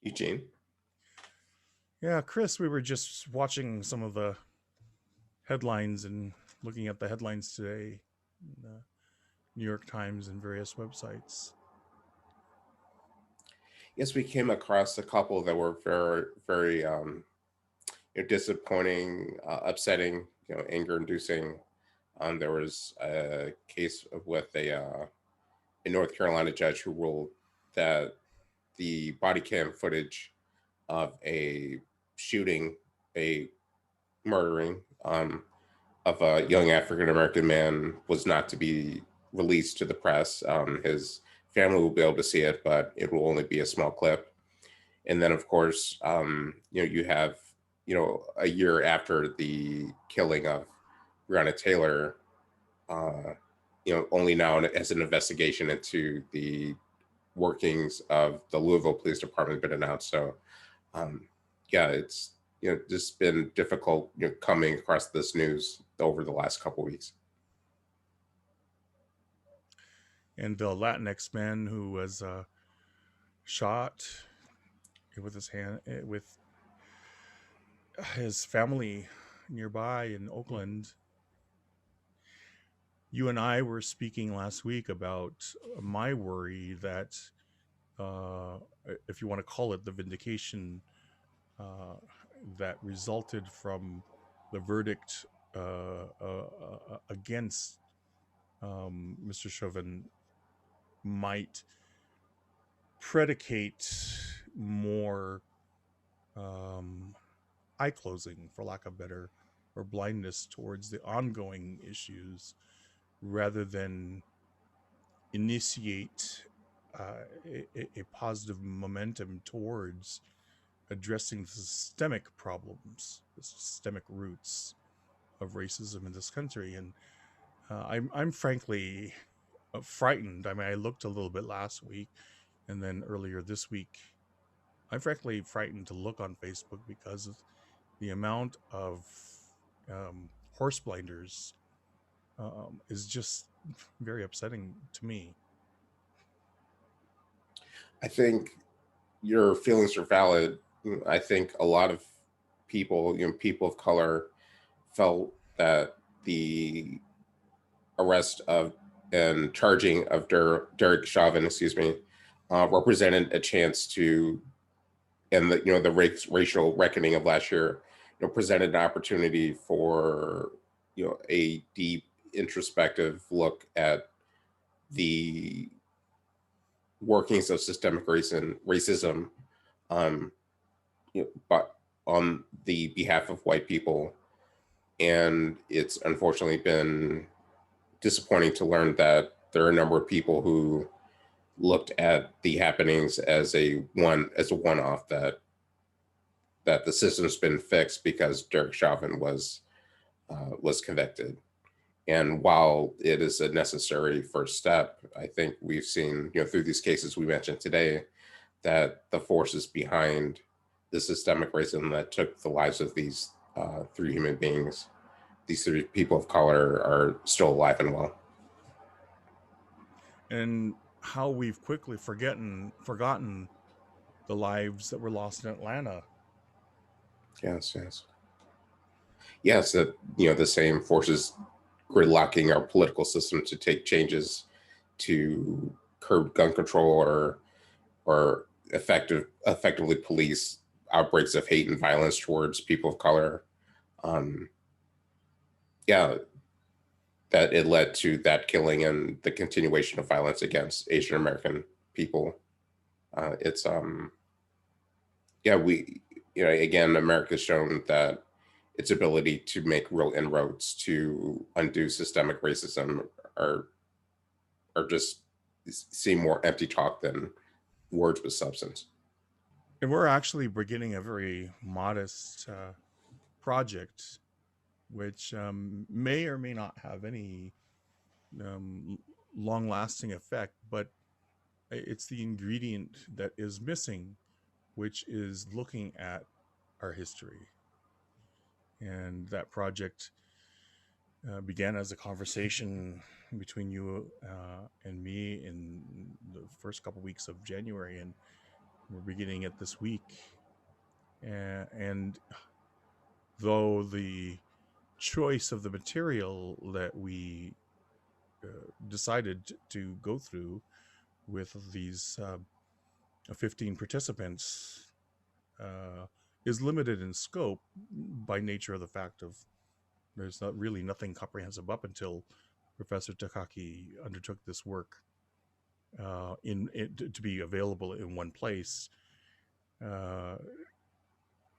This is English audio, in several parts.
Eugene. Yeah, Chris, we were just watching some of the headlines and looking at the headlines today in the New York Times and various websites. Yes, we came across a couple that were very disappointing, upsetting, anger-inducing. There was a case with a North Carolina judge who ruled that the body cam footage of a shooting, a murdering of a young African American man was not to be released to the press. His family will be able to see it, but it will only be a small clip. And then, of course, you have, a year after the killing of Breonna Taylor, uh, only now as an investigation into the workings of the Louisville Police Department been announced. So, um, yeah, it's just been difficult coming across this news over the last couple weeks. And the Latinx man who was shot with his hand with his family nearby in Oakland. You and I were speaking last week about my worry that, uh, if you want to call it the vindication uh, that resulted from the verdict against Mr. Chauvin, might predicate more um, eye closing, for lack of better, or blindness towards the ongoing issues rather than initiate a positive momentum towards addressing the systemic problems, the systemic roots of racism in this country. And I'm frankly frightened. I mean, I looked a little bit last week, and then earlier this week, I'm frankly frightened to look on Facebook because of the amount of horse blinders is just very upsetting to me. I think your feelings are valid. I think a lot of people, people of color, felt that the arrest of and charging of Derek Chauvin, excuse me, represented a chance to, and the racial reckoning of last year, presented an opportunity for a deep introspective look at the workings of systemic racism, um, but on the behalf of white people. And it's unfortunately been disappointing to learn that there are a number of people who looked at the happenings as a one off, that the system's been fixed because Derek Chauvin was convicted. And while it is a necessary first step, I think we've seen through these cases we mentioned today that the forces behind the systemic racism that took the lives of these three human beings, these three people of color, are still alive and well. And how we've quickly forgotten the lives that were lost in Atlanta. Yes, yes, yes. That the same forces gridlocking our political system to take changes to curb gun control or effectively police outbreaks of hate and violence towards people of color. Um, yeah, that it led to that killing and the continuation of violence against Asian American people. It's yeah, we again, America's shown that its ability to make real inroads to undo systemic racism are just seem more empty talk than words with substance. And we're actually beginning a very modest project, which may or may not have any um, long lasting effect, but it's the ingredient that is missing, which is looking at our history. And that project began as a conversation between you and me in the first couple weeks of January, and We're beginning it this week. And though the choice of the material that we decided to go through with these 15 participants is limited in scope by nature of the fact of there's not really nothing comprehensive up until Professor Takaki undertook this work to be available in one place. Uh,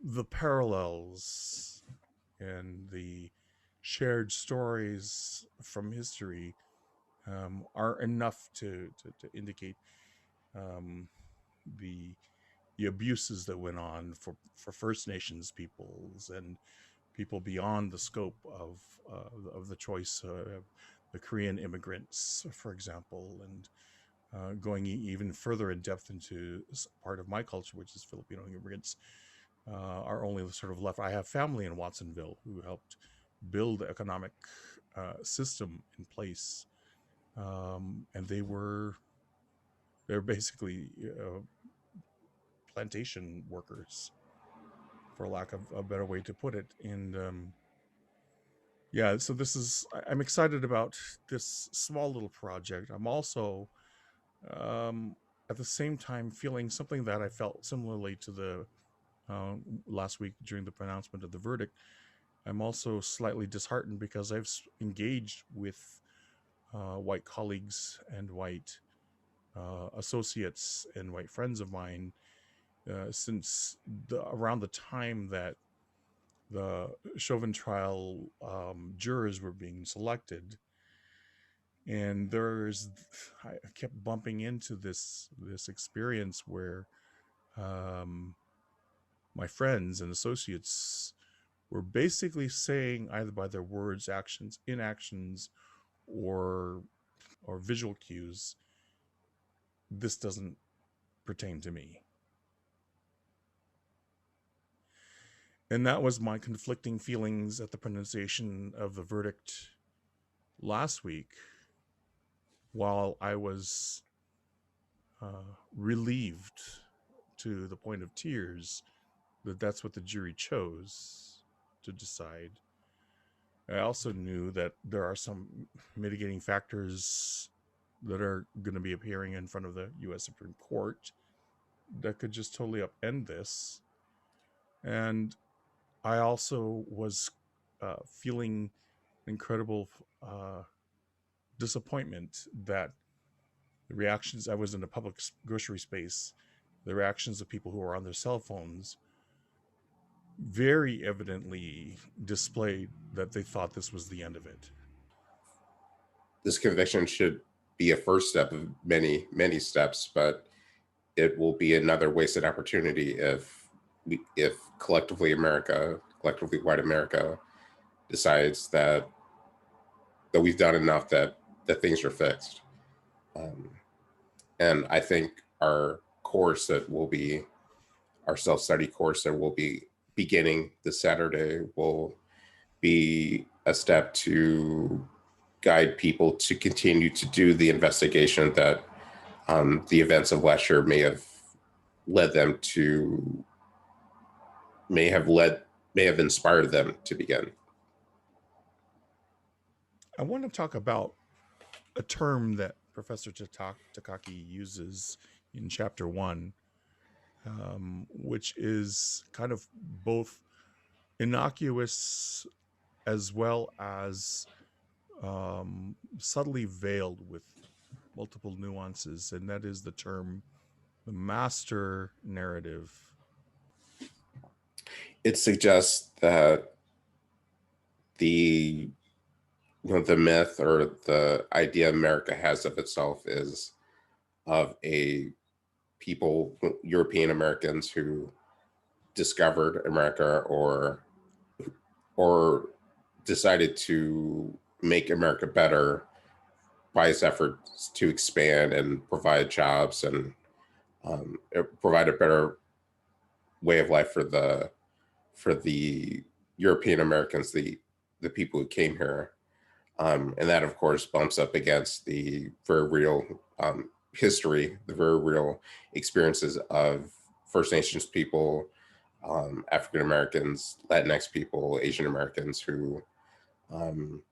the parallels and the shared stories from history are enough to indicate um, the abuses that went on for First Nations peoples and people beyond the scope of the choice of the Korean immigrants, for example, and going even further in depth into part of my culture, which is Filipino immigrants, are only sort of left. I have family in Watsonville who helped build the economic system in place, and they're basically plantation workers, for lack of a better way to put it. And yeah, so I'm excited about this small little project. I'm also um, at the same time feeling something that I felt similarly to the last week during the pronouncement of the verdict. I'm also slightly disheartened because I've engaged with white colleagues and white associates and white friends of mine since around the time that the Chauvin trial jurors were being selected. And I kept bumping into this experience where um, my friends and associates were basically saying, either by their words, actions, inactions, or visual cues, this doesn't pertain to me. And that was my conflicting feelings at the pronunciation of the verdict last week, while I was relieved to the point of tears that that's what the jury chose to decide. I also knew that there are some mitigating factors that are going to be appearing in front of the U.S. Supreme Court that could just totally upend this. And I also was feeling incredible disappointment that the reactions, I was in a public grocery space, the reactions of people who are on their cell phones very evidently displayed that they thought this was the end of it. This conviction should be a first step of many, many steps, but it will be another wasted opportunity if collectively white America decides that we've done enough, that things are fixed. Um, and I think our course that will be our self-study course that will be beginning this Saturday will be a step to guide people to continue to do the investigation that the events of last year led them to may have led may have inspired them to begin. I want to talk about a term that Professor Takaki uses in chapter one, which is kind of both innocuous as well as subtly veiled with multiple nuances, and that is the term the master narrative. It suggests that the the myth or the idea America has of itself is of a people, European Americans who discovered America or decided to make America better by its efforts to expand and provide jobs and provide a better way of life for the European Americans, the people who came here, and that of course bumps up against the very real history, the very real experiences of First Nations people, African Americans, Latinx people, Asian Americans who um,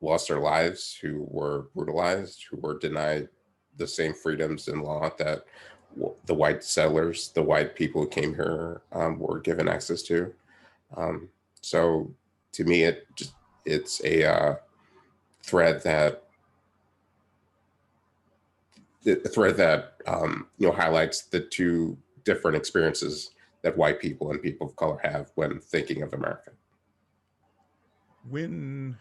lost their lives, who were brutalized, who were denied the same freedoms in law that the white settlers, the white people who came here were given access to. Um, so to me, it's a thread that highlights the two different experiences that white people and people of color have when thinking of America. When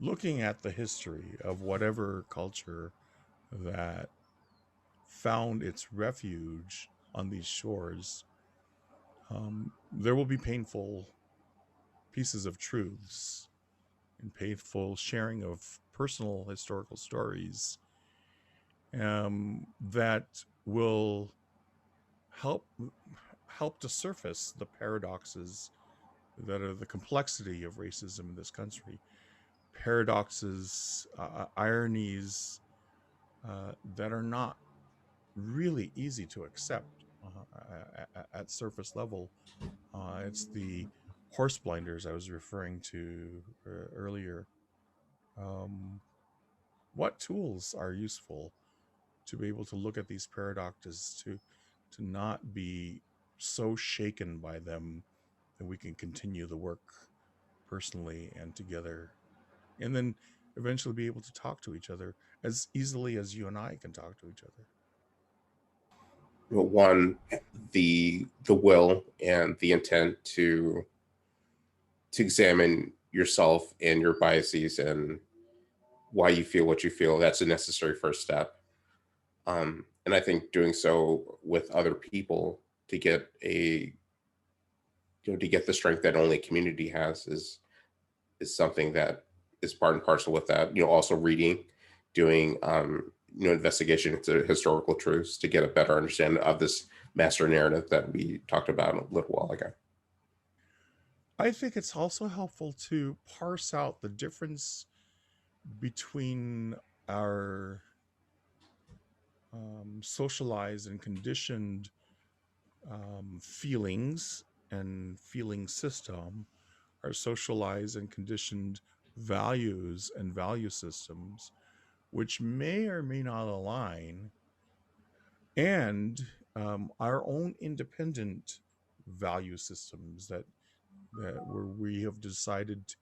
looking at the history of whatever culture that found its refuge on these shores, there will be painful pieces of truths and painful sharing of personal historical stories that will help help to surface the paradoxes that are the complexity of racism in this country. Paradoxes, ironies that are not really easy to accept at surface level. It's the horse blinders I was referring to earlier. Um, what tools are useful to be able to look at these paradoxes, to not be so shaken by them that we can continue the work personally and together, and then eventually be able to talk to each other as easily as you and I can talk to each other. One, the will and the intent to examine yourself and your biases and why you feel what you feel. That's a necessary first step. And I think doing so with other people to get to get the strength that only community has is something that is part and parcel with that. Also reading, doing investigation into historical truths to get a better understanding of this master narrative that we talked about a little while ago. I think it's also helpful to parse out the difference between our socialized and conditioned feelings and feeling system, our socialized and conditioned values and value systems, which may or may not align, and our own independent value systems that where we have decided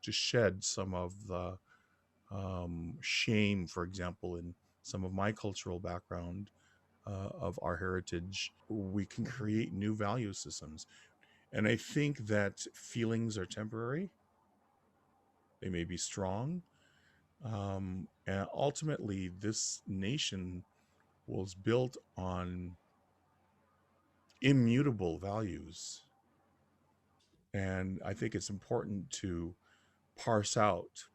to shed some of the shame, for example, in some of my cultural background of our heritage. We can create new value systems. And I think that feelings are temporary, they may be strong. And ultimately, this nation was built on immutable values. And I think it's important to parse out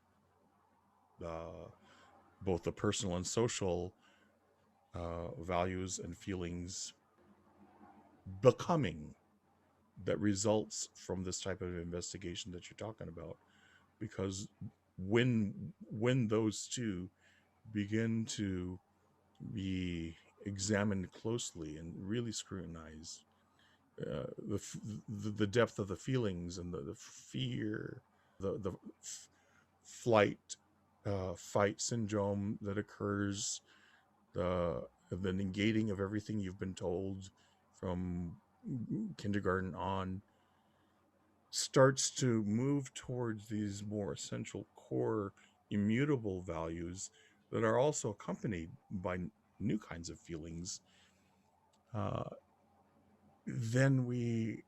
uh, both the personal and social values and feelings becoming that results from this type of investigation that you're talking about, because when those two begin to be examined closely and really scrutinized, the depth of the feelings and the fear, the flight fight syndrome that occurs, the negating of everything you've been told from kindergarten on, starts to move towards these more essential core immutable values that are also accompanied by new kinds of feelings, uh, then we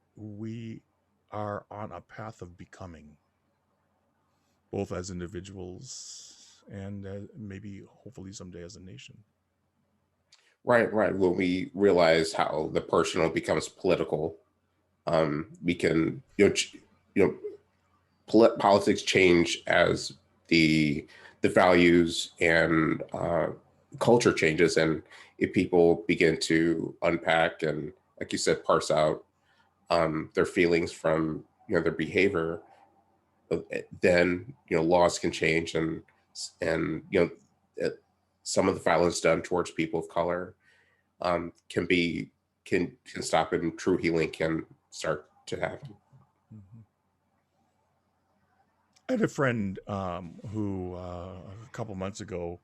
are on a path of becoming, both as individuals and maybe hopefully someday as a nation. Right, right. When we realize how the personal becomes political, we can you know politics change as the values and culture changes, and if people begin to unpack and, like you said, parse out their feelings from their behavior, then laws can change, and some of the violence done towards people of color can be can stop and true healing can start to happen. Mhm. I had a friend who a couple months ago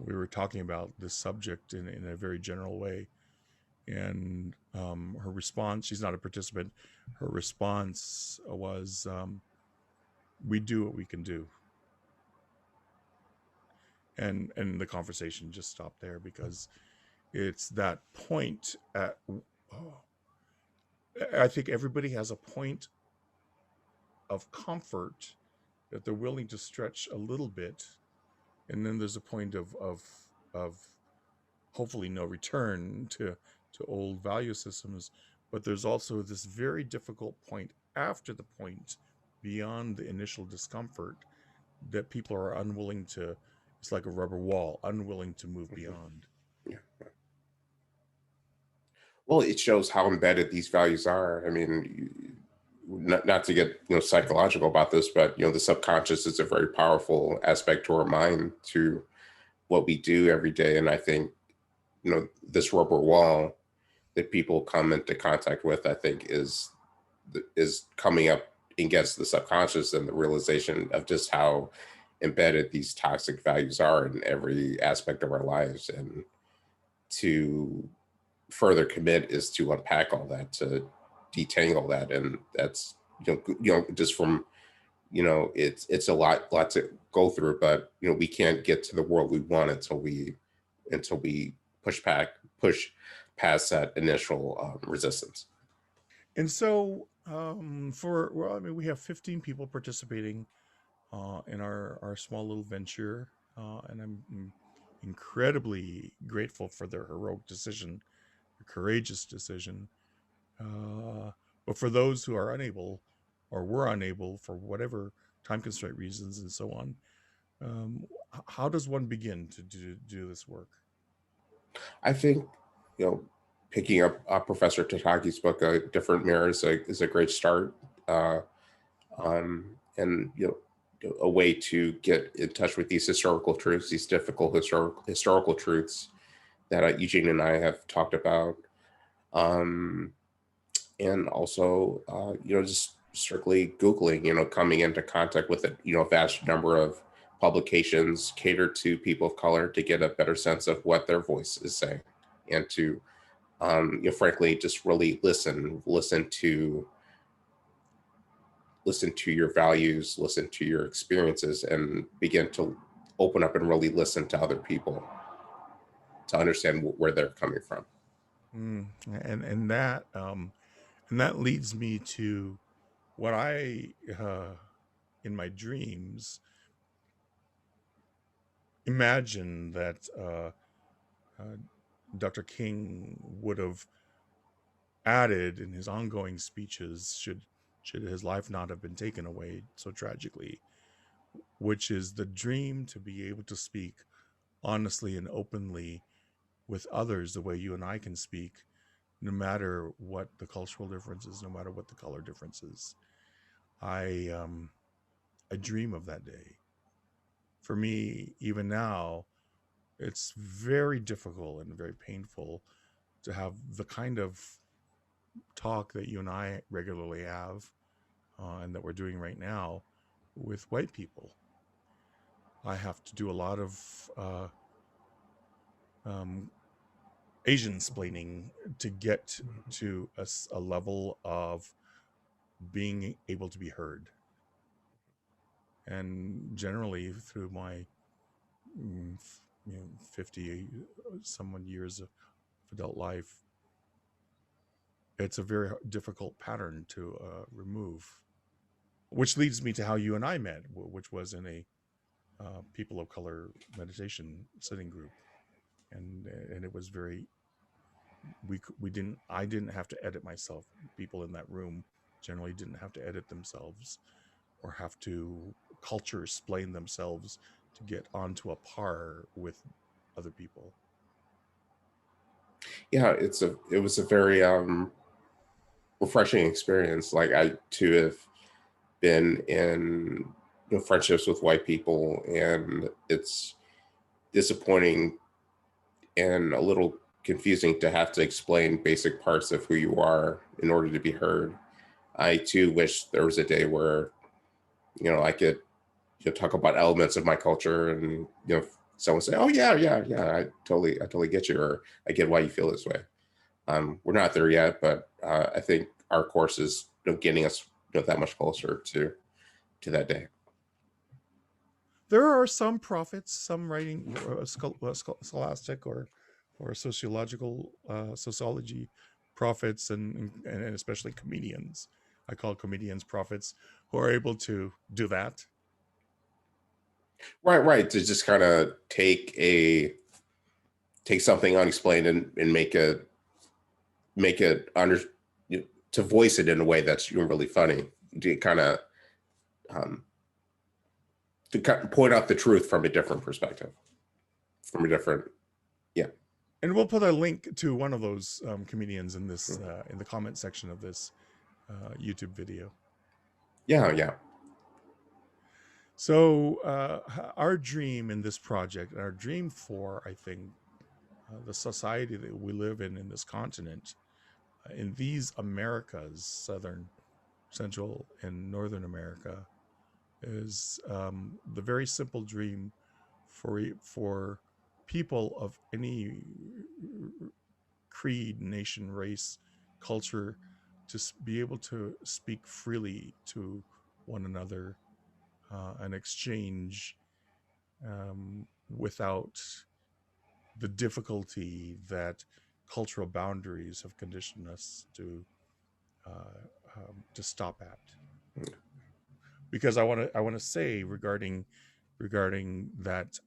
we were talking about this subject in a very general way, and her response, she's not a participant, her response was, we do what we can do. And the conversation just stopped there, because it's that point at, oh, I think everybody has a point of comfort that they're willing to stretch a little bit, and then there's a point of hopefully no return to old value systems. But there's also this very difficult point after the point, beyond the initial discomfort, that people are unwilling to, it's like a rubber wall, unwilling to move Mhm. beyond. Yeah. Well, it shows how embedded these values are. I mean, not to get psychological about this, but the subconscious is a very powerful aspect to our mind, to what we do every day. And I think this rubber wall that people come into contact with, I think is coming up against the subconscious and the realization of just how embedded these toxic values are in every aspect of our lives. And to further commit is to unpack all that, to detangle that. And that's just from it's a lot to go through, but we can't get to the world we want until we push past that initial resistance. And so, for, well, I mean, we have 15 people participating in our small little venture, and I'm incredibly grateful for their heroic decision, their courageous decision. Uh, but for those who are unable, or were unable for whatever time constraint reasons and so on, um, how does one begin to do this work? I think you know picking up Professor Tataki's book, Different Mirrors, is a great start. uh, and a way to get in touch with these historical truths, these difficult historical truths that Eugene and I have talked about. um, and also just strictly Googling, coming into contact with a vast number of publications catered to people of color, to get a better sense of what their voice is saying, and to frankly just really listen to your values, listen to your experiences, and begin to open up and really listen to other people to understand where they're coming from. Mm, and that leads me to what I, in my dreams, imagine that uh, Dr. King would have added in his ongoing speeches, should his life not have been taken away so tragically, which is the dream to be able to speak honestly and openly with others the way you and I can speak, no matter what the cultural differences, no matter what the color differences. I um i dream of that day. For me, even now, it's very difficult and very painful to have the kind of talk that you and I regularly have, and that we're doing right now with white people. I have to do a lot of um, Asian splaining to get to a level of being able to be heard. And generally, through my 50 someone years of adult life, it's a very difficult pattern to remove. Which leads me to how you and I met, which was in a people of color meditation sitting group, and it was very, we didn't, I didn't have to edit myself. People in that room generally didn't have to edit themselves or have to culture explain themselves to get onto a par with other people. Yeah, it was a very refreshing experience. Like, I too have been in friendships with white people, and it's disappointing and a little confusing to have to explain basic parts of who you are in order to be heard. I too wish there was a day where, I could, talk about elements of my culture, and someone say, "Oh yeah, yeah, yeah, I totally get you," or "I get why you feel this way." We're not there yet, but I think our course is, getting us, that much closer to that day. There are some prophets, some writing scholastic or sociological sociology prophets, and especially comedians. I call comedians prophets, who are able to do that. Right, right. To just kind of take something unexplained and make it to voice it in a way that's really funny, to kind of um, point out the truth from a different perspective, from a different, yeah. And we'll put a link to one of those comedians in this in the comment section of this YouTube video. Yeah, yeah. So our dream in this project, our dream for, I think, the society that we live in this continent, in these Americas, Southern, Central, and Northern America, is the very simple dream for people of any creed, nation, race, culture, to be able to speak freely to one another and exchange without the difficulty that cultural boundaries have conditioned us to stop at. Because I want to say regarding that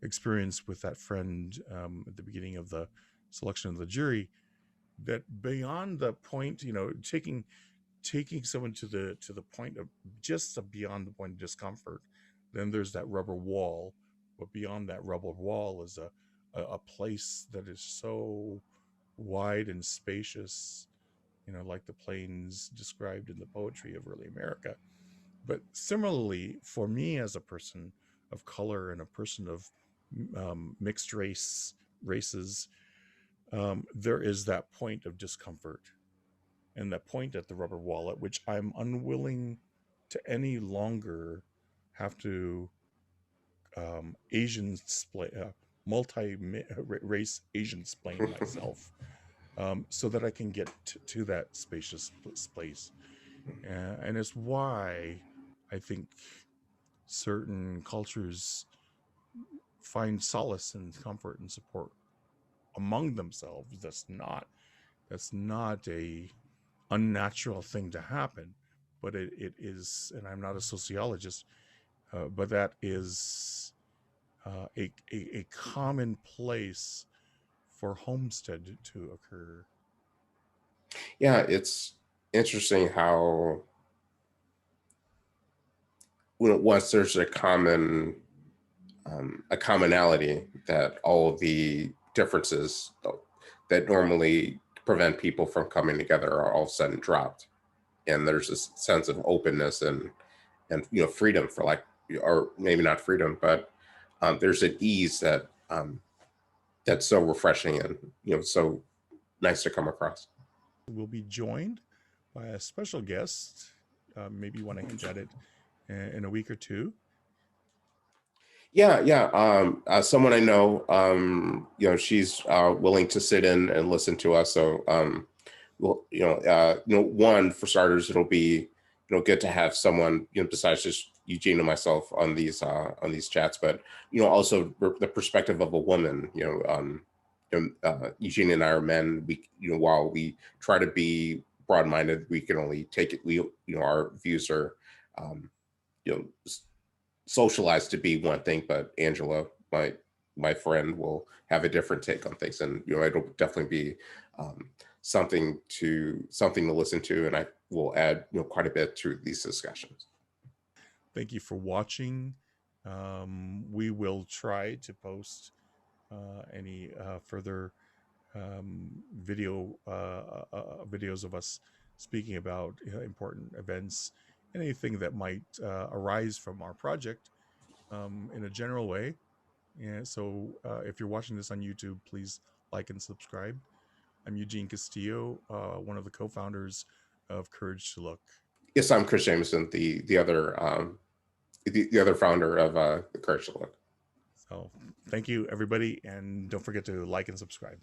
experience with that friend at the beginning of the selection of the jury, that beyond the point, taking someone to the point of just beyond the point of discomfort, then there's that rubber wall. But beyond that rubber wall is a place that is so wide and spacious, like the plains described in the poetry of early America. But similarly, for me as a person of color and a person of mixed races, there is that point of discomfort and that point at the rubber wall at which I'm unwilling to any longer have to Asian multi race Asian splain myself, so that I can get to that spacious place. And it's why I think certain cultures find solace and comfort and support among themselves. That's not a unnatural thing to happen, but it is. And I'm not a sociologist, but that is a common place for homestead to occur. Yeah, it's interesting how, once there's a commonality, that all of the differences that normally prevent people from coming together are all of a sudden dropped, and there's this sense of openness and freedom, for like, or maybe not freedom, but there's an ease that's so refreshing and so nice to come across. We'll be joined by a special guest. Maybe you want to hint at it in a week or two. Yeah, yeah. Someone I know, she's willing to sit in and listen to us. So, well, one, for starters, it'll be, good to have someone, besides just Eugene and myself on these chats, but also the perspective of a woman. Eugene and I are men. We, while we try to be broad-minded, we can only take it. Our views are, um, you know, socialized to be one thing, but Angela, my friend, will have a different take on things, and it'll definitely be um, something to listen to, and I will add quite a bit to these discussions. Thank you for watching. We will try to post any further videos of us speaking about important events, anything that might arise from our project in a general way. Yeah, so if you're watching this on YouTube, please like and subscribe. I'm Eugene Castillo, one of the co-founders of Courage to Look. Yes, I'm Chris Jameson, the other founder of the Courage to Look. So thank you, everybody, and don't forget to like and subscribe.